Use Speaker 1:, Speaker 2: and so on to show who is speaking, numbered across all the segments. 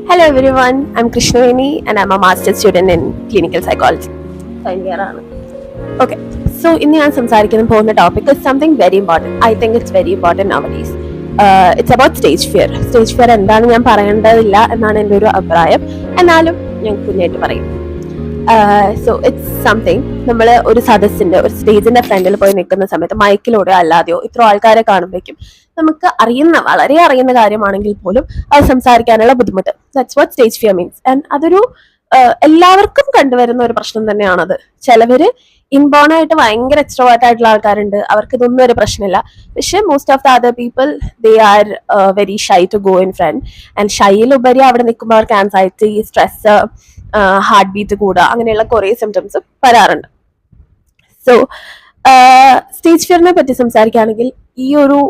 Speaker 1: Hello everyone, I'm Krishnaveni and I'm a master's student in clinical psychology. Final year ആണ്. Okay, so ഇന്ന് ഞാൻ സംസാരിക്കാൻ പോകുന്ന topic is something very important. I think it's very important nowadays. It's about stage fear. Stage fear എന്താണെന്ന് ഞാൻ പറയേണ്ടതില്ല എന്നാണ് എൻ്റെ ഒരു അഭിപ്രായം. എന്നാലും ഞാൻ കുഞ്ഞായിട്ട് പറയും. സോ ഇറ്റ്സ് സംതിങ് നമ്മൾ ഒരു സദസ്സിന്റെ ഒരു സ്റ്റേജിന്റെ ഫ്രണ്ടിൽ പോയി നിൽക്കുന്ന സമയത്ത് മൈക്കിലൂടെ അല്ലാതെയോ ഇത്ര ആൾക്കാരെ കാണുമ്പോഴേക്കും നമുക്ക് വളരെ അറിയുന്ന കാര്യമാണെങ്കിൽ പോലും അത് സംസാരിക്കാനുള്ള ബുദ്ധിമുട്ട്. That's what stage fear means. And അതൊരു എല്ലാവർക്കും കണ്ടുവരുന്ന ഒരു പ്രശ്നം തന്നെയാണത്. ചിലവര് ഇൻബോൺ ആയിട്ട് ഭയങ്കര എക്സ്ട്രോവേർട്ട് ആയിട്ടുള്ള ആൾക്കാരുണ്ട്, അവർക്ക് ഇതൊന്നും ഒരു പ്രശ്നമില്ല. പക്ഷെ most of the other people they are very shy to go in front. And ഷൈയിലുപരി അവിടെ നിൽക്കുമ്പോൾ അവർക്ക് ആൻസൈറ്റി, സ്ട്രെസ്, ഹാർട്ട് ബീറ്റ് കൂടുക, അങ്ങനെയുള്ള കുറേ സിംറ്റംസ് വരാറുണ്ട്. സോ സ്റ്റേജ് ഫിയറിനെ പറ്റി സംസാരിക്കുകയാണെങ്കിൽ ഈ ഒരു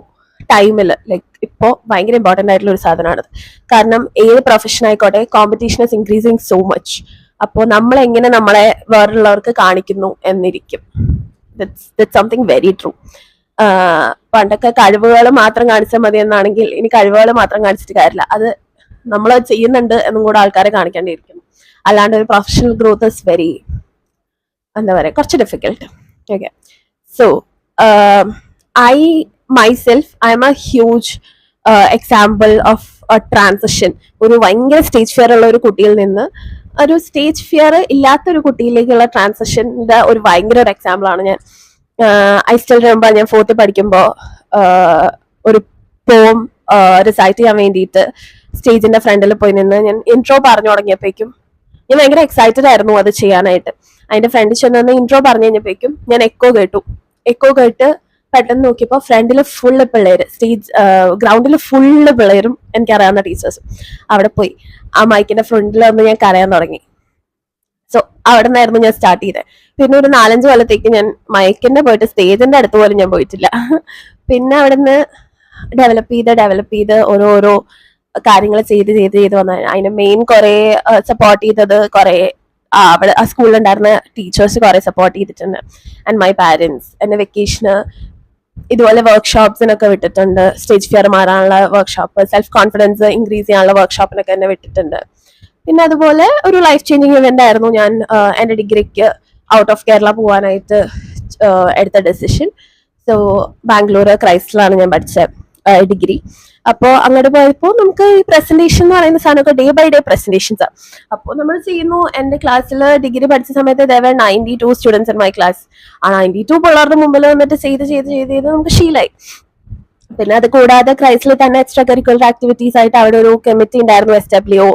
Speaker 1: ടൈമിൽ ലൈക്ക് ഇപ്പോൾ ഭയങ്കര ഇമ്പോർട്ടൻ്റ് ആയിട്ടുള്ള ഒരു സാധനമാണത്. കാരണം ഏത് പ്രൊഫഷൻ ആയിക്കോട്ടെ, competition is increasing so much. അപ്പോൾ നമ്മൾ എങ്ങനെ നമ്മളെ വേറുള്ളവർക്ക് കാണിക്കുന്നു എന്നിരിക്കും. That's something very true. പണ്ടൊക്കെ കഴിവുകൾ മാത്രം കാണിച്ചാൽ മതി എന്നാണെങ്കിൽ ഇനി കഴിവുകൾ മാത്രം കാണിച്ചിട്ട് കാര്യമില്ല, അത് നമ്മൾ ചെയ്യുന്നുണ്ട് എന്നും കൂടെ ആൾക്കാരെ കാണിക്കേണ്ടിയിരിക്കുന്നു. അല്ലാണ്ട് ഒരു പ്രൊഫഷണൽ ഗ്രോത്ത് ഇസ് വെരി എന്താ പറയുക, കുറച്ച് difficult. Okay, so I myself I am a huge example of a transition. ഒരു ഭയങ്കര സ്റ്റേജ് ഫിയർ ഉള്ള ഒരു കുട്ടിയിൽ നിന്ന് ഒരു സ്റ്റേജ് ഫിയർ ഇല്ലാത്തൊരു കുട്ടിയിലേക്കുള്ള ട്രാൻസിഷൻ്റെ ഒരു ഭയങ്കര ഒരു എക്സാമ്പിൾ ആണ് ഞാൻ. ഐ സ്റ്റിൽ റിമെമ്പർ, ഞാൻ 4th പഠിക്കുമ്പോൾ ഒരു പോം റിസൈറ്റ് ചെയ്യാൻ വേണ്ടിയിട്ട് സ്റ്റേജിന്റെ ഫ്രണ്ടിൽ പോയി നിന്ന് ഞാൻ ഇൻട്രോ പറഞ്ഞു തുടങ്ങിയപ്പോഴേക്കും ഞാൻ ഭയങ്കര എക്സൈറ്റഡ് ആയിരുന്നു അത് ചെയ്യാനായിട്ട്. അതിന്റെ ഫ്രണ്ടിൽ ചെന്ന് ഇൻട്രോ പറഞ്ഞു കഴിഞ്ഞപ്പോഴേക്കും ഞാൻ എക്കോ കേട്ട് പെട്ടെന്ന് നോക്കിയപ്പോൾ ഫ്രണ്ടിൽ ഫുള്ള് പിള്ളേര്, സ്റ്റേജ് ഗ്രൗണ്ടിൽ ഫുള്ള് പിള്ളേരും എനിക്കറിയാവുന്ന ടീച്ചേഴ്സും അവിടെ പോയി ആ മൈക്കിന്റെ ഫ്രണ്ടിൽ വന്ന് ഞാൻ കരയാൻ തുടങ്ങി. സോ അവിടെ നിന്നായിരുന്നു ഞാൻ സ്റ്റാർട്ട് ചെയ്തത്. പിന്നെ ഒരു 4-5 കൊല്ലത്തേക്ക് ഞാൻ മൈക്കിന്റെ പോയിട്ട് സ്റ്റേജിന്റെ അടുത്ത് പോലും ഞാൻ പോയിട്ടില്ല. പിന്നെ അവിടെ നിന്ന് ഡെവലപ്പ് ചെയ്ത് ഓരോരോ കാര്യങ്ങൾ ചെയ്ത് വന്ന അതിന് മെയിൻ കുറെ സപ്പോർട്ട് ചെയ്തത് കുറെ അവിടെ ആ സ്കൂളിലുണ്ടായിരുന്ന ടീച്ചേഴ്സ് കുറെ സപ്പോർട്ട് ചെയ്തിട്ടുണ്ട്. ആൻഡ് മൈ പാരൻസ് എന്നെ വെക്കേഷന് ഇതുപോലെ വർക്ക്ഷോപ്സിനൊക്കെ വിട്ടിട്ടുണ്ട്. സ്റ്റേജ് ഫിയർ മാറാനുള്ള വർക്ക്ഷോപ്പ്, സെൽഫ് കോൺഫിഡൻസ് ഇൻക്രീസ് ചെയ്യാനുള്ള വർക്ക്ഷോപ്പിനൊക്കെ എന്നെ വിട്ടിട്ടുണ്ട്. പിന്നെ അതുപോലെ ഒരു ലൈഫ് ചേഞ്ചിങ് ഇവന്റ് ആയിരുന്നു ഞാൻ എൻ്റെ ഡിഗ്രിക്ക് ഔട്ട് ഓഫ് കേരള പോകാനായിട്ട് എടുത്ത ഡെസിഷൻ. സോ ബാംഗ്ലൂർ ക്രൈസ്റ്റിലാണ് ഞാൻ പഠിച്ച ഡിഗ്രി. അപ്പോൾ അങ്ങോട്ട് പോയപ്പോൾ നമുക്ക് ഈ പ്രസന്റേഷൻ എന്ന് പറയുന്ന സാധനമൊക്കെ ഡേ ബൈ ഡേ പ്രസന്റേഷൻസ് ആണ്. അപ്പോൾ നമ്മൾ ചെയ്യുന്നു. എൻ്റെ ക്ലാസ്സിൽ ഡിഗ്രി പഠിച്ച സമയത്ത് there 92 students in my class. ആ 92 പിള്ളേരുടെ മുമ്പിൽ വന്നിട്ട് ചെയ്ത് നമുക്ക് ശീലമായി. പിന്നെ അത് കൂടാതെ ക്രൈസ്റ്റിൽ തന്നെ എക്സ്ട്രാ കരിക്കുലർ ആക്ടിവിറ്റീസ് ആയിട്ട് അവിടെ ഒരു കമ്മിറ്റി ഉണ്ടായിരുന്നു, SWO,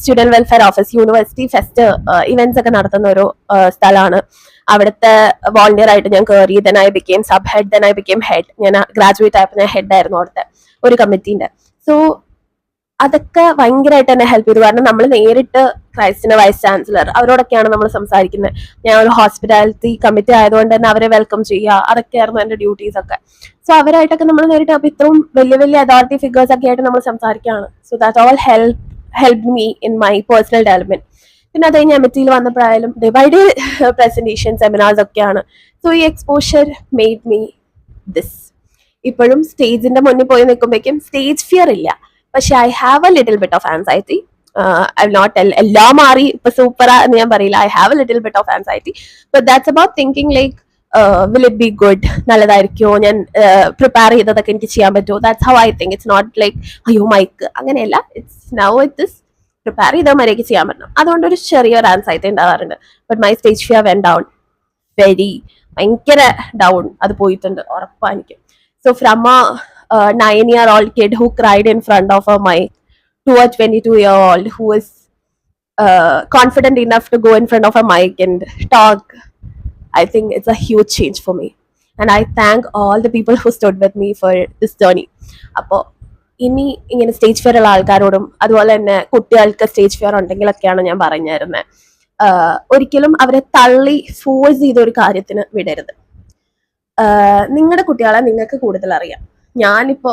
Speaker 1: student welfare office. University fest events ഒക്കെ നടത്തുന്ന ഒരു സ്ഥലമാണ്. അവിടുത്തെ വോളണ്ടിയർ ആയിട്ട് ഞാൻ കയറി. Then I became sub head, then I became head. ഞാൻ ഗ്രാജുവേറ്റ് ആയപ്പോൾ ഞാൻ ഹെഡ് ആയിരുന്നു അവിടുത്തെ ഒരു കമ്മിറ്റീന്റെ. സോ അതൊക്കെ ഭയങ്കരമായിട്ട് എന്നെ ഹെൽപ്പ് ചെയ്തു. കാരണം നമ്മൾ നേരിട്ട് ക്രൈസ്റ്റിന്റെ വൈസ് ചാൻസലർ അവരോടൊക്കെയാണ് നമ്മൾ സംസാരിക്കുന്നത്. ഞാൻ ഒരു ഹോസ്പിറ്റാലിറ്റി കമ്മിറ്റി ആയതുകൊണ്ട് തന്നെ അവരെ വെൽക്കം ചെയ്യുക, അതൊക്കെയായിരുന്നു എൻ്റെ ഡ്യൂട്ടീസ് ഒക്കെ. സോ അവരായിട്ടൊക്കെ നമ്മൾ നേരിട്ട് അപ്പോൾ ഇത്രയും വലിയ അതോറിറ്റി ഫിഗേഴ്സ് ഒക്കെ ആയിട്ട് നമ്മൾ സംസാരിക്കുകയാണ്. So that all help me in my personal development. പിന്നെ അത് കഴിഞ്ഞ് എമിറ്റിയിൽ വന്നപ്പോഴായാലും day by day presentation seminars ഒക്കെയാണ്. സോ ഈ എക്സ്പോഷർ മെയ്ഡ് മീ ദിസ്. ഇപ്പോഴും സ്റ്റേജിന്റെ മുന്നിൽ പോയി നിൽക്കുമ്പോഴേക്കും സ്റ്റേജ് ഫിയർ ഇല്ല, പക്ഷെ I have a little bit of anxiety. I not എല്ലാം മാറി ഇപ്പൊ സൂപ്പറാ എന്ന് ഞാൻ പറയില്ല. I have a little bit of anxiety. But that's about thinking like will it B good, നല്ലതായിരിക്കുമോ, ഞാൻ പ്രിപ്പയർ ചെയ്തതൊക്കെ എനിക്ക് ചെയ്യാൻ പറ്റുമോ. That's how I think. It's not like അയ്യോ മൈക്ക്, അങ്ങനെയല്ല. It's now it is prepare ചെയ്താൽ മര്യാദയ്ക്ക് ചെയ്യാൻ പറ്റണം. അതുകൊണ്ടൊരു ചെറിയൊരു ആൻസൈറ്റി ഉണ്ടാവാറുണ്ട്. But my stage fear when down ഭയങ്കര ഡൗൺ. അത് പോയിട്ടുണ്ട്, ഉറപ്പാണ് എനിക്ക്. So from a 9-year-old kid who cried in front of a mic to a 22-year-old who is confident enough to go in front of a mic and talk, I think it's a huge change for me. And I thank all the people who stood with me for this journey. അപ്പോൾ ഇനി ഇങ്ങനെ stage fear ഉള്ള ആൾക്കാരോടും അതുപോലെ തന്നെ കുട്ടികൾക്ക് stage fear ഉണ്ടെങ്കിലൊക്കെയാണ് ഞാൻ പറഞ്ഞിരുന്നത്, ഒരിക്കലും അവരെ തള്ളി ഫോഴ്സ് ചെയ്ത ഒരു കാര്യത്തിന് വിടരുത്. നിങ്ങളുടെ കുട്ടികളെ നിങ്ങൾക്ക് കൂടുതൽ അറിയാം. ഞാനിപ്പോ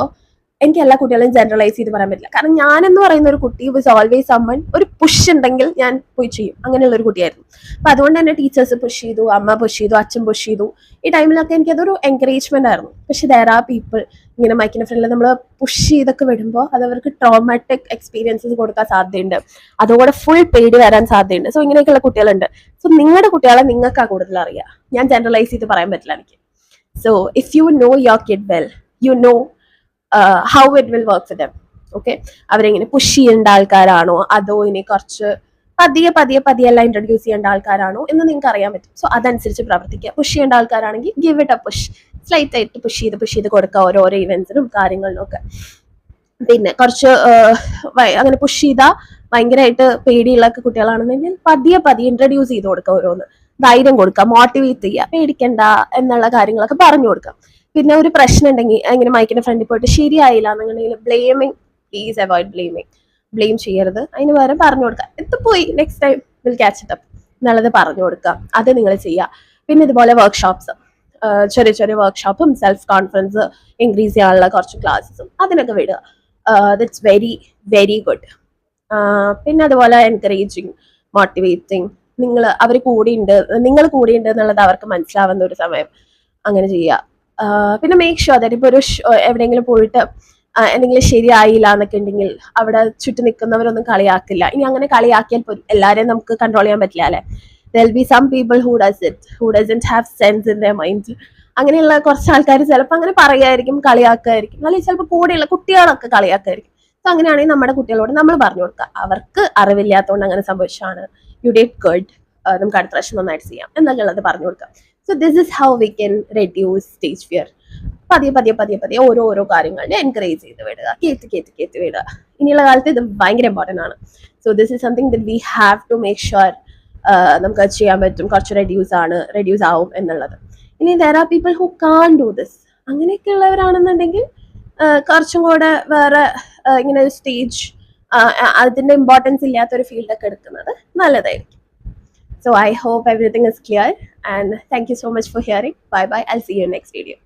Speaker 1: എനിക്ക് എല്ലാ കുട്ടികളെയും ജനറലൈസ് ചെയ്ത് പറയാൻ പറ്റില്ല. കാരണം ഞാനെന്ന് പറയുന്ന ഒരു കുട്ടി വാസ് ഓൾവേസ് സമ്മൺ, ഒരു പുഷ് ഉണ്ടെങ്കിൽ ഞാൻ പോയി ചെയ്യും, അങ്ങനെയുള്ള ഒരു കുട്ടിയായിരുന്നു. അപ്പൊ അതുകൊണ്ട് തന്നെ ടീച്ചേഴ്സ് പുഷ് ചെയ്തു, അമ്മ പുഷ് ചെയ്തു, അച്ഛൻ പുഷ് ചെയ്തു. ഈ ടൈമിലൊക്കെ എനിക്കതൊരു എൻകറേജ്മെന്റ് ആയിരുന്നു. പക്ഷെ ദേർ ആർ പീപ്പിൾ ഇങ്ങനെ മൈക്കിന്റെ ഫ്രണ്ടിൽ നമ്മൾ പുഷ് ചെയ്തൊക്കെ വിടുമ്പോൾ അത് അവർക്ക് ട്രോമാറ്റിക് എക്സ്പീരിയൻസസ് കൊടുക്കാൻ സാധ്യതയുണ്ട്, അതുകൂടെ ഫുൾ പേടി വരാൻ സാധ്യതയുണ്ട്. സോ ഇങ്ങനെയൊക്കെയുള്ള കുട്ടികളുണ്ട്. സോ നിങ്ങളുടെ കുട്ടികളെ നിങ്ങൾക്കാ കൂടുതൽ അറിയാം, ഞാൻ ജനറലൈസ് ചെയ്ത് പറയാൻ പറ്റില്ല എനിക്ക്. So if you know your kid well, you know how it will work for them. Okay, അവരെങ്ങനെ പുഷ് ചെയ്യേണ്ട ആൾക്കാരാണോ അതോ ഇനി കുറച്ച് പതിയെ പതിയെ പതിയെ എല്ലാം ഇൻട്രൊഡ്യൂസ് ചെയ്യേണ്ട ആൾക്കാരാണോ എന്ന് നിങ്ങൾക്ക് അറിയാൻ പറ്റും. സോ അതനുസരിച്ച് പ്രവർത്തിക്കുക. പുഷ് ചെയ്യേണ്ട ആൾക്കാരാണെങ്കിൽ give it a push, slight ആയിട്ട് പുഷ് ചെയ്ത് കൊടുക്കുക ഓരോരോ ഇവന്റ്സിനും കാര്യങ്ങളിലും ഒക്കെ. പിന്നെ കുറച്ച് അങ്ങനെ പുഷ് ചെയ്താൽ ഭയങ്കരമായിട്ട് പേടിയുള്ള കുട്ടികളാണെന്നുണ്ടെങ്കിൽ പതിയെ പതിയെ ഇൻട്രൊഡ്യൂസ് ചെയ്ത് കൊടുക്കുക, ഓരോന്ന് ധൈര്യം കൊടുക്കുക, മോട്ടിവേറ്റ് ചെയ്യുക, പേടിക്കണ്ട എന്നുള്ള കാര്യങ്ങളൊക്കെ പറഞ്ഞു കൊടുക്കുക. പിന്നെ ഒരു പ്രശ്നം ഉണ്ടെങ്കിൽ ഇങ്ങനെ മൈക്കിന്റെ ഫ്രണ്ടിൽ പോയിട്ട് ശരിയായില്ല എന്നുണ്ടെങ്കിൽ blaming, please avoid blaming. Blame ചെയ്യരുത്, അതിന് പകരം പറഞ്ഞു കൊടുക്കുക, ഇത് പോയി next time will catch it up എന്നുള്ളത് പറഞ്ഞു കൊടുക്കുക. അത് നിങ്ങൾ ചെയ്യുക. പിന്നെ ഇതുപോലെ വർക്ക്ഷോപ്സ്, ചെറിയ ചെറിയ വർക്ക്ഷോപ്പും സെൽഫ് കോൺഫിഡൻസ് ഇൻക്രീസ് ചെയ്യാനുള്ള കുറച്ച് ക്ലാസ്സും അതിനൊക്കെ വിടുക. That's very very good. പിന്നെ അതുപോലെ എൻകറേജിങ്, മോട്ടിവേറ്റിംഗ്, അവർ നിങ്ങൾ കൂടെയുണ്ട് എന്നുള്ളത് അവർക്ക് മനസ്സിലാവുന്ന ഒരു സമയം അങ്ങനെ ചെയ്യുക. പിന്നെ മേക്ക് ഷുവർ ദാറ്റ് ഇപ്പോൾ ഒരു എവിടെയെങ്കിലും പോയിട്ട് എന്തെങ്കിലും ശരിയായില്ല എന്നൊക്കെ ഉണ്ടെങ്കിൽ അവിടെ ചുറ്റും നിൽക്കുന്നവരൊന്നും കളിയാക്കില്ല. ഇനി അങ്ങനെ കളിയാക്കിയാൽ പോലും എല്ലാവരെയും നമുക്ക് കൺട്രോൾ ചെയ്യാൻ പറ്റില്ല അല്ലെ. There'll be some people who doesn't have sense in their mind. അങ്ങനെയുള്ള കുറച്ച് ആൾക്കാർ ചിലപ്പോൾ അങ്ങനെ പറയായിരിക്കും, കളിയാക്കായിരിക്കും, അല്ലെങ്കിൽ ചിലപ്പോൾ കൂടെയുള്ള കുട്ടികളൊക്കെ കളിയാക്കായിരിക്കും. സോ അങ്ങനെയാണെങ്കിൽ നമ്മുടെ കുട്ടികളോട് നമ്മൾ പറഞ്ഞു കൊടുക്കുക, അവർക്ക് അറിവില്ലാത്തതുകൊണ്ട് അങ്ങനെ സംഭവിച്ചാണ്, യു ഡിഡ് ഗുഡ്, നമുക്ക് അടുത്ത പ്രാവശ്യം നന്നായിട്ട് ചെയ്യാം എന്നൊക്കെ ഉള്ളത് പറഞ്ഞു കൊടുക്കുക. So this is how we can reduce stage fear. പതിയെ പതിയെ പതിയെ പതിയെ ഓരോ കാര്യങ്ങളെ എൻകറേജ് ചെയ്ത് വിടുക, കേറ്റ് വിടുക. ഇനിയുള്ള കാലത്ത് ഇത് ഭയങ്കര ഇമ്പോർട്ടൻ്റ് ആണ്. So this is something that we have to make sure നമുക്ക് അത് ചെയ്യാൻ പറ്റും, കുറച്ച് റെഡ്യൂസ് ആവും എന്നുള്ളത്. ഇനി there are people who can do this. അങ്ങനെയൊക്കെ ഉള്ളവരാണെന്നുണ്ടെങ്കിൽ കുറച്ചും കൂടെ വേറെ ഇങ്ങനെ ഒരു സ്റ്റേജ് അതിന്റെ ഇമ്പോർട്ടൻസ് ഇല്ലാത്തൊരു ഫീൽഡൊക്കെ എടുക്കുന്നത് നല്ലതായിരിക്കും. So I hope everything is clear and thank you so much for hearing. Bye bye. I'll see you in next video.